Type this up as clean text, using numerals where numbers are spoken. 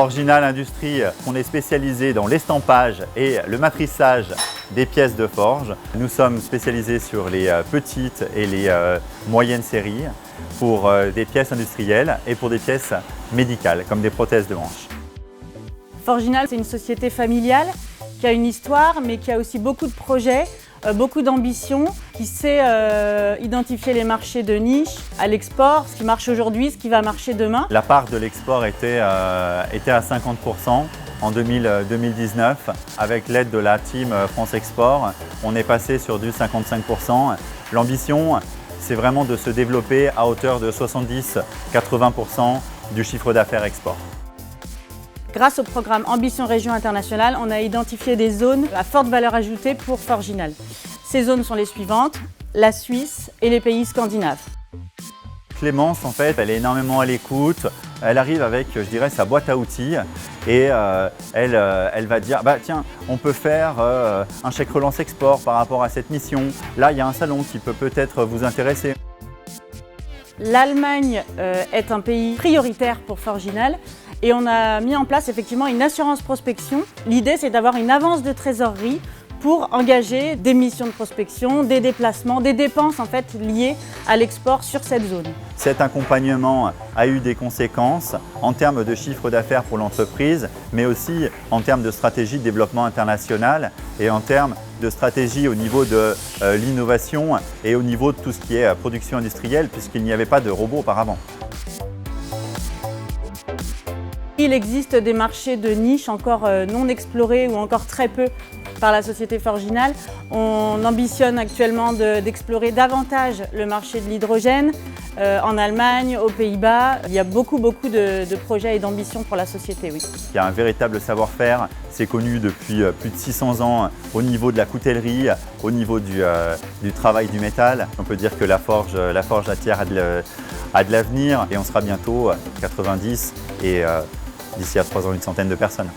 Forginal Industrie, on est spécialisé dans l'estampage et le matrissage des pièces de forge. Nous sommes spécialisés sur les petites et les moyennes séries pour des pièces industrielles et pour des pièces médicales comme des prothèses de hanche. Forginal, c'est une société familiale qui a une histoire mais qui a aussi beaucoup de projets, beaucoup d'ambition, qui sait identifier les marchés de niche à l'export, ce qui marche aujourd'hui, ce qui va marcher demain. La part de l'export était à 50% en 2019. Avec l'aide de la team France Export, on est passé sur du 55%. L'ambition, c'est vraiment de se développer à hauteur de 70-80% du chiffre d'affaires export. Grâce au programme Ambition Région Internationale, on a identifié des zones à forte valeur ajoutée pour Forginal. Ces zones sont les suivantes, la Suisse et les pays scandinaves. Clémence, en fait, elle est énormément à l'écoute. Elle arrive avec, je dirais, sa boîte à outils et elle va dire « Tiens, on peut faire un chèque relance export par rapport à cette mission. Là, il y a un salon qui peut peut-être vous intéresser. » L'Allemagne est un pays prioritaire pour Forginal et on a mis en place effectivement une assurance prospection. L'idée, c'est d'avoir une avance de trésorerie pour engager des missions de prospection, des déplacements, des dépenses en fait liées à l'export sur cette zone. Cet accompagnement a eu des conséquences en termes de chiffre d'affaires pour l'entreprise, mais aussi en termes de stratégie de développement international et en termes de stratégie au niveau de l'innovation et au niveau de tout ce qui est production industrielle, puisqu'il n'y avait pas de robots auparavant. Il existe des marchés de niche encore non explorés ou encore très peu par la société Forginal. On ambitionne actuellement d'explorer davantage le marché de l'hydrogène en Allemagne, aux Pays-Bas. Il y a beaucoup de projets et d'ambitions pour la société, oui. Il y a un véritable savoir-faire, c'est connu depuis plus de 600 ans au niveau de la coutellerie, au niveau du travail du métal. On peut dire que la forge atière a de l'avenir et on sera bientôt 90 et d'ici à 3 ans une centaine de personnes.